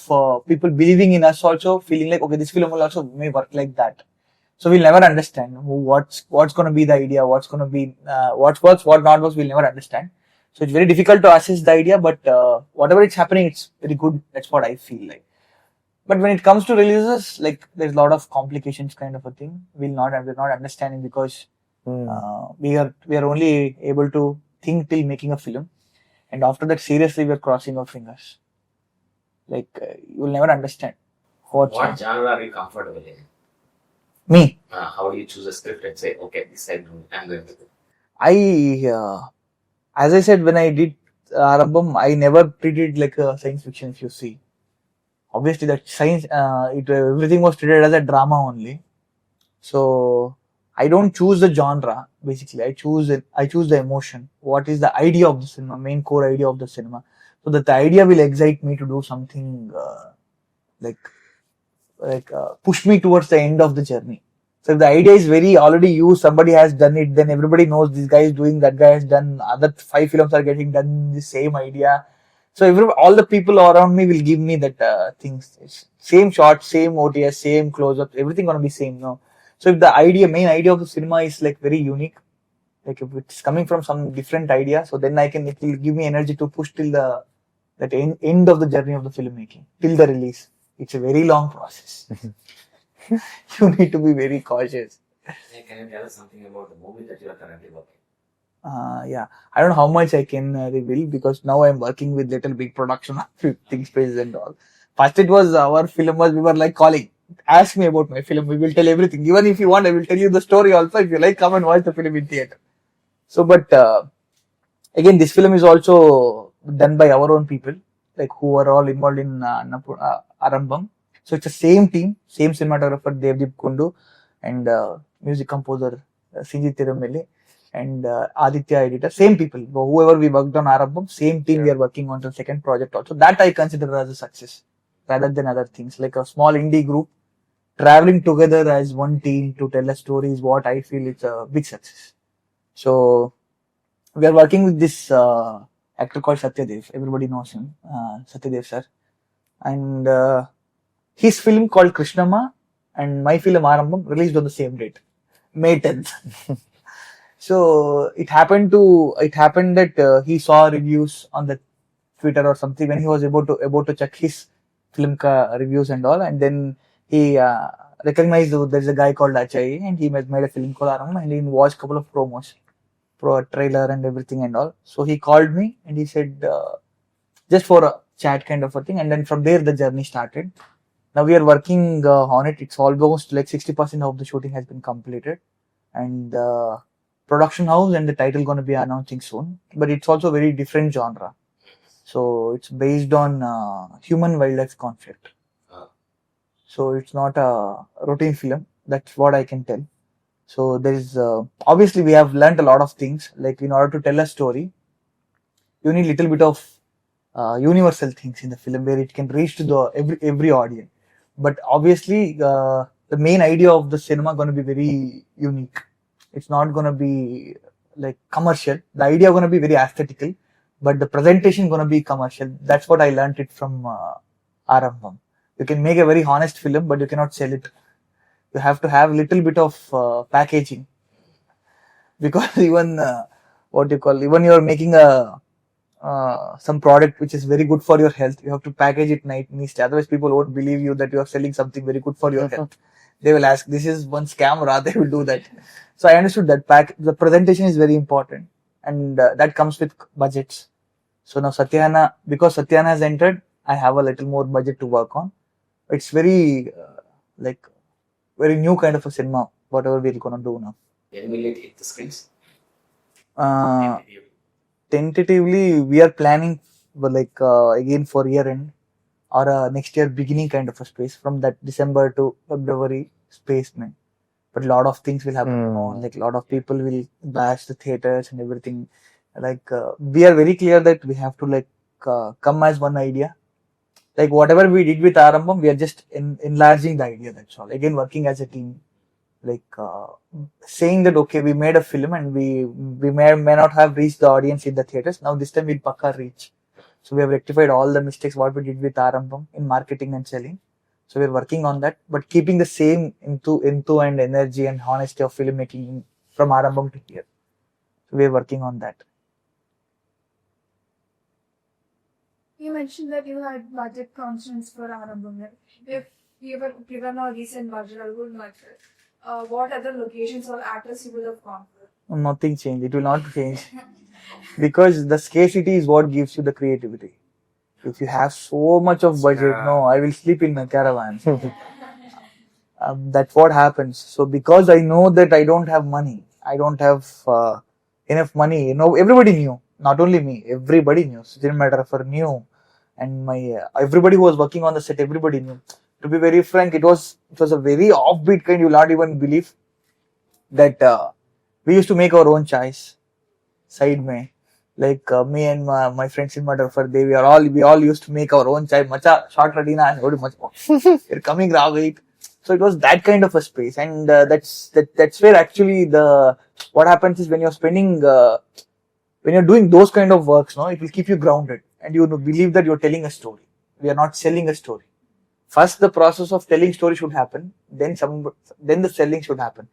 Speaker 3: people believing in us also, feeling like, okay, this film will also may work like that. So we'll never understand what's going to be the idea, what's going to be what works, what not works. We'll never understand. So it's very difficult to assess the idea, but whatever it's happening, it's very good. That's what I feel like. But when it comes to releases, like there's a lot of complications, kind of a thing. We're not understanding because we are only able to think till making a film, and after that, seriously, we're crossing our fingers. Like you will never understand
Speaker 2: What genre are you comfortable in?
Speaker 3: Me,
Speaker 2: How do you choose a script and say, okay, this I'm going with it?
Speaker 3: as I said, when I did Aarambham, I never treated like a science fiction. If you see, obviously that science, everything was treated as a drama only. So I don't choose the genre. Basically, I choose the emotion. What is the idea of the cinema? Main core idea of the cinema. So that the idea will excite me to do something like push me towards the end of the journey. So if the idea is very already used, somebody has done it, then everybody knows this guy is doing, that guy has done, other 5 films are getting done the same idea. So all the people around me will give me that things, same shots, same OTS, same close-ups, everything gonna be same now. So if the main idea of the cinema is like very unique, like if it's coming from some different idea, so then it will give me energy to push till that end of the journey of the filmmaking, till the release. It's a very long process. You need to be very cautious.
Speaker 2: Hey, can you tell us something about the movie that you are currently working?
Speaker 3: Yeah, I don't know how much I can reveal because now I'm working with little big production of things, spaces and all. First it was our film we were like calling, ask me about my film, we will tell everything. Even if you want, I will tell you the story also. If you like, come and watch the film in theater. So, but again, this film is also done by our own people, like who are all involved in Aarambham. So it's the same team, same cinematographer Devdeep Kundu and music composer Sinjith Yerramilli and Aditya editor, same people. Whoever we worked on Aarambham, same team we are working on the second project also. That I consider as a success rather than other things. Like a small indie group traveling together as one team to tell a story is what I feel it's a big success. So we are working with this actor called Satyadev. Everybody knows him, Satyadev sir. And his film called Krishnama and my film Aarambham released on the same date, May 10th. So it happened that he saw reviews on the Twitter or something when he was about to check his film reviews and all, and then he recognized there's a guy called Ajay and he made a film called Aarambam and he watched a couple of promos, trailer and everything and all. So he called me and he said just for a chat kind of a thing, and then from there the journey started. Now we are working on it. It's almost like 60% of the shooting has been completed, and production house and the title going to be announcing soon. But it's also very different genre. So it's based on human wildlife conflict. So it's not a routine film. That's what I can tell. So there is obviously we have learned a lot of things. Like in order to tell a story, you need little bit of universal things in the film where it can reach to the every audience. But obviously the main idea of the cinema going to be very unique. It's not going to be like commercial. The idea going to be very aesthetical, but the presentation going to be commercial. That's what I learned it from Aarambam. You can make a very honest film, but you cannot sell it. You have to have little bit of packaging, because even even you're making some product which is very good for your health, you have to package it nicely. Otherwise, people won't believe you that you are selling something very good for your health. They will ask, "This is one scam," or they will do that. So I understood that the presentation is very important, and that comes with budgets. So now because Satyana has entered, I have a little more budget to work on. It's very very new kind of a cinema, whatever we're gonna do now.
Speaker 2: When will it hit the screens?
Speaker 3: Tentatively, we are planning again for year end or next year beginning kind of a space, from that December to February space, man. But a lot of things will happen. Like a lot of people will bash the theaters and everything. We are very clear that we have to come as one idea. Like whatever we did with Aarambam, we are just enlarging the idea. That's all. Again, working as a team, saying that okay, we made a film and we may not have reached the audience in the theaters. Now this time we'll pakka reach. So we have rectified all the mistakes what we did with Aarambam in marketing and selling. So we're working on that, but keeping the same into and energy and honesty of filmmaking from Aarambam to here. So we're working on that.
Speaker 6: You mentioned that you had budget constraints for Aarambam. If you were given a decent budget or good budget, what other locations or actors you would have gone for?
Speaker 3: Nothing changed. It will not change because the scarcity is what gives you the creativity. If you have so much of budget, no, I will sleep in a caravan. That's what happens. So because I know that I don't have money, I don't have enough money. You know, everybody knew. Not only me, everybody knew. Cinematographer knew, and my everybody who was working on the set, everybody knew. To be very frank, it was a very offbeat kind. You will not even believe that we used to make our own chais side mein. Like me and my friend cinematographer, we all used to make our own chai. Macha, shot ready na, you're coming, wait. So it was that kind of a space, and that's where actually what happens is when you're spending when you're doing those kind of works, no, it will keep you grounded, and you believe that you're telling a story. We are not selling a story. First, the process of telling story should happen, then the selling should happen.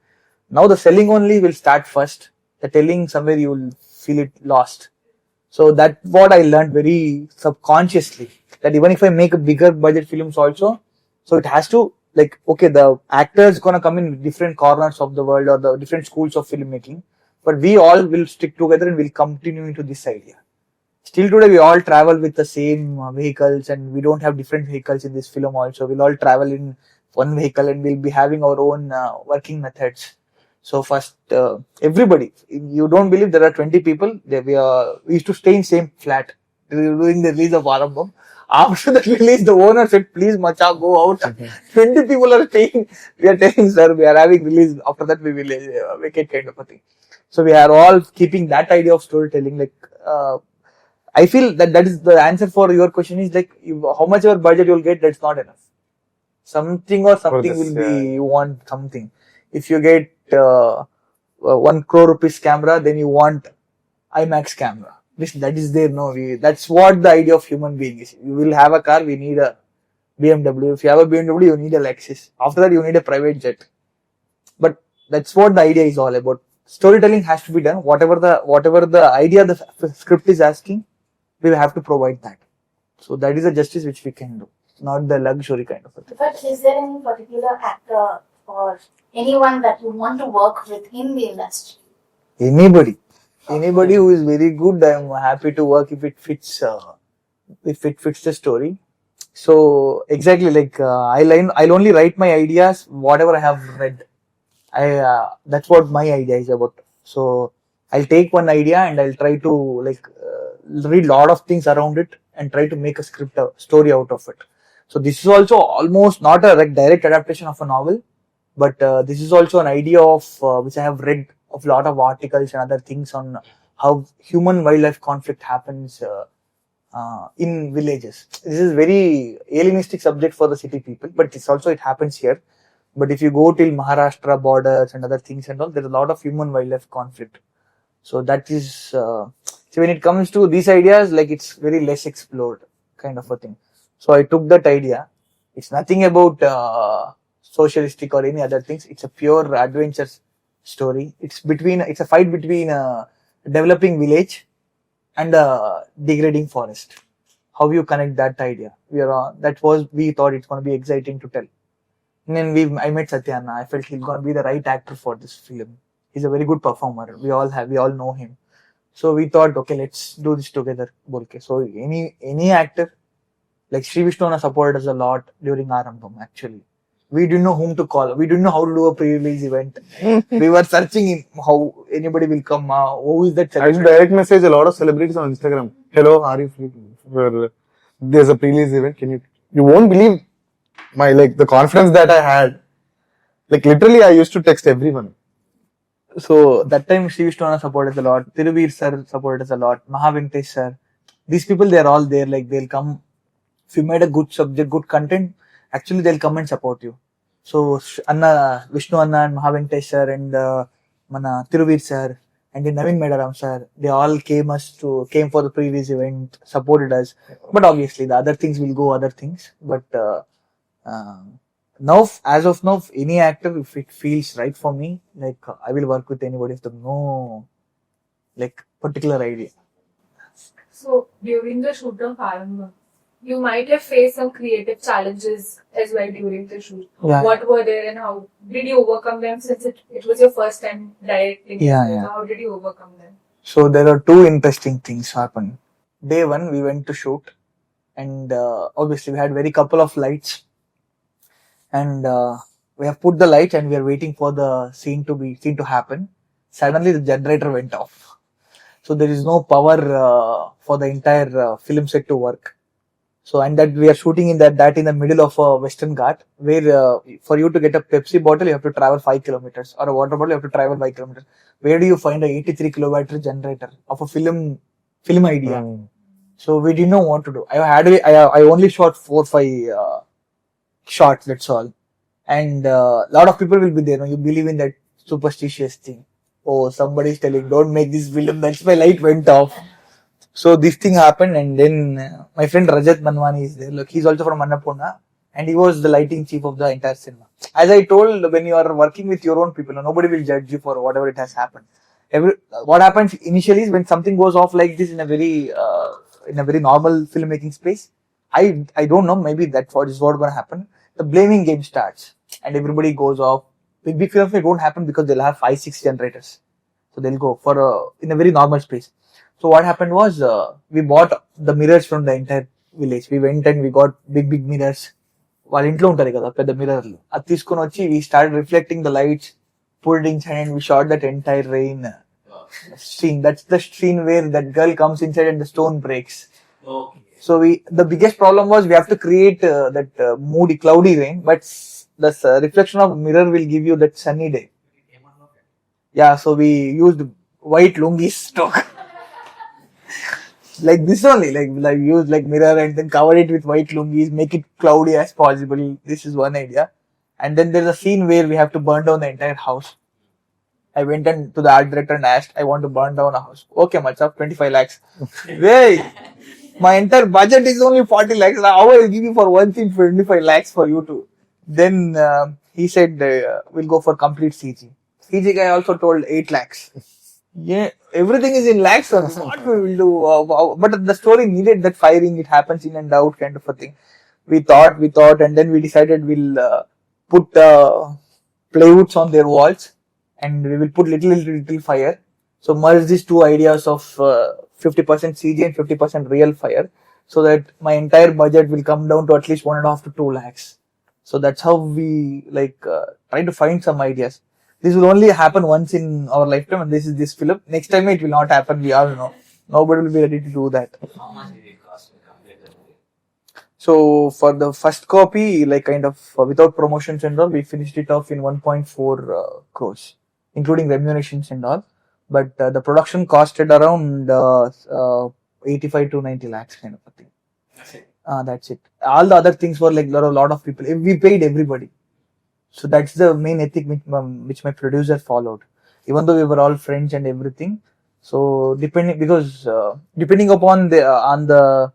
Speaker 3: Now the selling only will start first. The telling, somewhere you will feel it lost. So that's what I learned very subconsciously, that even if I make a bigger budget films also, so it has to, like, okay, the actors gonna come in different corners of the world or the different schools of filmmaking, but we all will stick together and will continue into this idea. Still today, we all travel with the same vehicles, and we don't have different vehicles in this film also. We'll all travel in one vehicle, and we'll be having our own working methods. So first, everybody, you don't believe there are 20 people. We used to stay in same flat during the release of Aarambam. After the release, the owner said, please macha, go out. 20 people are staying. We are telling, sir, we are having release. After that, we will vacate, kind of a thing. So we are all keeping that idea of storytelling. Like, I feel that is the answer for your question is like, how much your budget you'll get, that's not enough. Something will be, you want something. If you get 1 crore rupees camera, then you want IMAX camera. That is there, no? That's what the idea of human being is. You will have a car, we need a BMW. If you have a BMW, you need a Lexus. After that, you need a private jet. But that's what the idea is all about. Storytelling has to be done. Whatever the idea the script is asking, we will have to provide that. So that is the justice which we can do, not the luxury kind of a thing.
Speaker 1: But is there any particular actor or anyone that you want to work with in the industry?
Speaker 3: Anybody who is very good, I am happy to work if it fits the story. So exactly, like I'll only write my ideas whatever I have read. That's what my idea is about. So I'll take one idea and I'll try to read a lot of things around it and try to make a story out of it. So this is also almost not a direct adaptation of a novel, but this is also an idea of which I have read of a lot of articles and other things on how human wildlife conflict happens in villages. This is very alienistic subject for the city people, but it happens here. But if you go till Maharashtra borders and other things and all, there's a lot of human wildlife conflict. So that is, so when it comes to these ideas, like it's very less explored kind of a thing. So I took that idea. It's nothing about socialistic or any other things. It's a pure adventure story. It's a fight between a developing village and a degrading forest. How you connect that idea? We thought it's going to be exciting to tell. And then I met Satyana. I felt he's going to be the right actor for this film. He's a very good performer. We all know him. So we thought, okay, let's do this together. So any actor, like Sri Vishnu supported us a lot during Aarambam, actually. We didn't know whom to call. We didn't know how to do a pre-release event. We were searching in how anybody will come. Who is that celebrity?
Speaker 4: I used to direct message a lot of celebrities on Instagram. Hello, are you free? There's a pre-release event. You won't believe the confidence that I had. Like literally, I used to text everyone.
Speaker 3: So that time Sri Vishnu supported us a lot. Tiruvir sir supported us a lot. Mahavenkatesh sir. These people, they're all there. Like they'll come. If you made a good subject, good content, actually they'll come and support you. So Vishnu Anna and Mahavenkatesh sir and Tiruvir sir and then Naveen Medaram sir, they all came for the previous event, supported us. But obviously the other things will go other things. But Now, as of now, any actor, if it feels right for me, like I will work with anybody if there's no like particular idea.
Speaker 5: So during the shoot of Aarambham, you might have faced some creative challenges as well during the shoot.
Speaker 3: Yeah.
Speaker 5: What were there and how did you overcome them, since it was your first time directing?
Speaker 3: Yeah,
Speaker 5: So
Speaker 3: yeah.
Speaker 5: how did you overcome them?
Speaker 3: So there are two interesting things happen. Day one, we went to shoot, and obviously we had very couple of lights, and we have put the lights, and we are waiting for the scene to happen. Suddenly, the generator went off, so there is no power for the entire film set to work. So, and that we are shooting in that in the middle of a Western Ghat, where for you to get a Pepsi bottle, you have to travel 5 kilometers, or a water bottle, you have to travel 5 kilometers. Where do you find a 83 kilowatt generator of a film idea? So we didn't know what to do. I only shot 4-5 shots. That's all. And a lot of people will be there. You believe in that superstitious thing. Oh, somebody's telling, don't make this film. That's why light went off. So this thing happened, and then my friend Rajat Manwani is there. Look, he's also from Annapurna, and he was the lighting chief of the entire cinema. As I told, when you are working with your own people, nobody will judge you for whatever it has happened. What happens initially is when something goes off like this in a very normal filmmaking space. I don't know. Maybe that's what is going to happen. The blaming game starts, and everybody goes off. Big films don't happen because they'll have 5-6 generators, so they'll go for in a very normal space. So what happened was we bought the mirrors from the entire village. We went and we got big mirrors. వాళ్ళ ఇంట్లో ఉంటారు కదా పెద్ద మిర్రర్లు అది తీసుకొని వచ్చి we started reflecting the lights, put it inside, and we shot that entire rain scene. That's the scene where that girl comes inside and the stone breaks.
Speaker 2: Okay.
Speaker 3: So the biggest problem was we have to create that moody, cloudy rain, but the reflection of mirror will give you that sunny day. Yeah, so we used white lungis stock. Like this only, like use like mirror and then cover it with white lungis, make it cloudy as possible. This is one idea. And then there's a scene where we have to burn down the entire house. I went to the art director and asked, I want to burn down a house. Okay, much of 25 lakhs. Wait, my entire budget is only 40 lakhs. How I will give you for one thing 25 lakhs for you to? Then he said, we'll go for complete CG. CG guy also told 8 lakhs. Yeah, everything is in lakhs. What we will do? But the story needed that firing. It happens in and out kind of a thing. We thought, and then we decided we'll put plywoods on their walls, and we will put little fire. So merge these two ideas of 50% CG and 50% real fire, so that my entire budget will come down to at least 1.5 to 2 lakhs. So that's how we try to find some ideas. This will only happen once in our lifetime, and this is this film. Next time it will not happen. We all know. Nobody will be ready to do that.
Speaker 2: How much did it cost to complete the movie?
Speaker 3: So for the first copy, without promotions and all, we finished it off in 1.4 crores, including remunerations and all. But the production costed around 85 to 90 lakhs kind of a thing.
Speaker 2: That's it.
Speaker 3: That's it. All the other things were like a lot of people. We paid everybody. So that's the main ethic which my producer followed. Even though we were all friends and everything, so depending upon the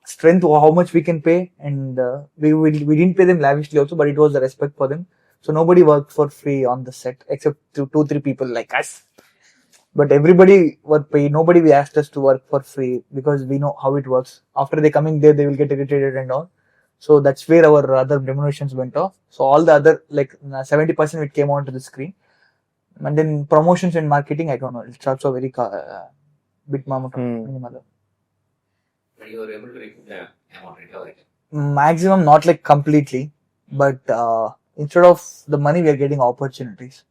Speaker 3: strength, how much we can pay, and we didn't pay them lavishly also, but it was the respect for them. So nobody worked for free on the set except 2-3 people like us. But everybody were paid. Nobody we asked us to work for free because we know how it works. After they coming there, they will get irritated and all. So that's where our other remunerations went off. So all the other 70% it came onto the screen, and then promotions and marketing, I don't know. It's also very bit minimal.
Speaker 2: But you were able to recoup the amount, recover it.
Speaker 3: Maximum, not like completely, but instead of the money, we are getting opportunities.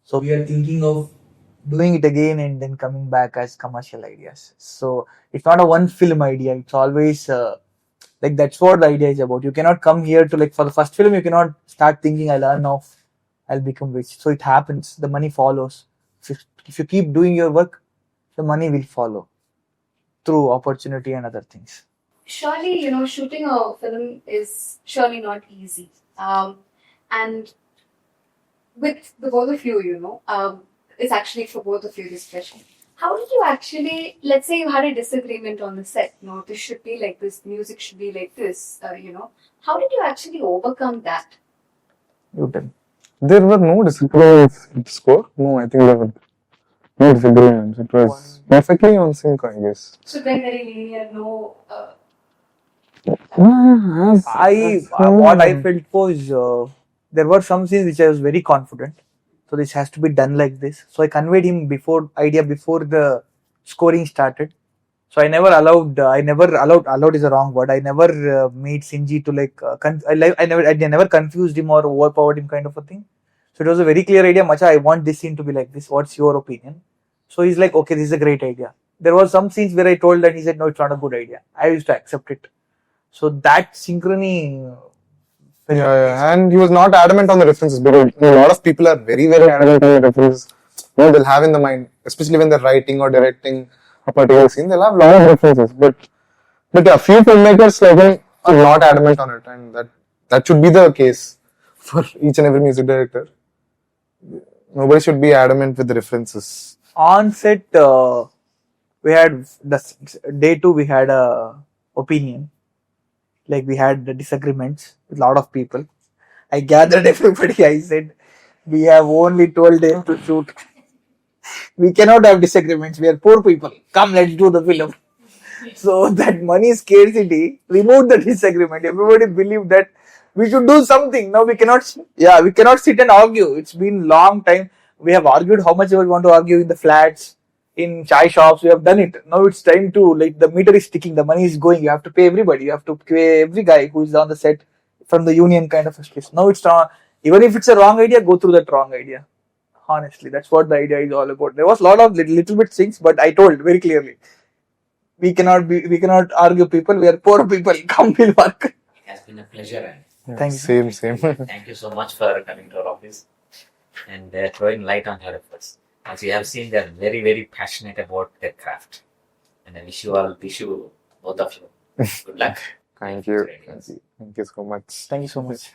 Speaker 3: So we are thinking of doing it again and then coming back as commercial ideas. So it's not a one film idea. It's always that's what the idea is about. You cannot come here to for the first film, you cannot start thinking I'll earn off, I'll become rich. So it happens. The money follows. If you keep doing your work, the money will follow through opportunity and other things.
Speaker 1: Surely, shooting a film is surely not easy. And with the both of you, it's actually for both of you this question.
Speaker 7: How did you actually, let's say you had a disagreement on the set, no, this should be like this, music should be like this, how did you actually overcome that?
Speaker 3: You tell.
Speaker 4: There were no disagreements with the score. No, I think there were no disagreements. It was perfectly on sync, I guess.
Speaker 7: So then very linear, no,
Speaker 3: What I felt was there were some scenes which I was very confident. So this has to be done like this. So I conveyed him before the scoring started. So I never allowed. Allowed is a wrong word. I never made Sinji to like. I never confused him or overpowered him, kind of a thing. So it was a very clear idea. Macha, I want this scene to be like this. What's your opinion? So he's like, okay, this is a great idea. There was some scenes where I told that he said, no, it's not a good idea. I used to accept it. So that synchrony.
Speaker 4: Yeah, and he was not adamant on the references because a lot of people are very, very adamant on the references. They'll have in the mind, especially when they're writing or directing a particular scene, they'll have a lot of references. But a few filmmakers like him are not adamant on it, and that should be the case for each and every music director. Nobody should be adamant with the references.
Speaker 3: On set, we had day 2. We had a opinion. Like we had the disagreements with a lot of people. I gathered everybody. I said, we have only 12 days to shoot. We cannot have disagreements. We are poor people. Come, let's do the film. So that money scarcity removed the disagreement. Everybody believed that we should do something. Now we cannot sit and argue. It's been long time. We have argued how much we want to argue in the flats, in chai shops. We have done it. Now it's time to, like, the meter is ticking. The money is going. You have to pay everybody. You have to pay every guy who is on the set from the union, kind of a place. Now it's not. Even if it's a wrong idea, go through that wrong idea. Honestly, that's what the idea is all about. There was a lot of little bit things, but I told very clearly, we cannot argue people. We are poor people. Come, we'll work.
Speaker 2: It has been a pleasure.
Speaker 4: Yeah,
Speaker 3: Thank you.
Speaker 4: Same.
Speaker 2: Thank you so much for coming to our office and throwing light on your efforts. As you have seen, they are very, very passionate about their craft. And I wish you both of you, good luck.
Speaker 4: Thank you. Thank you so much.
Speaker 3: Thank you so much.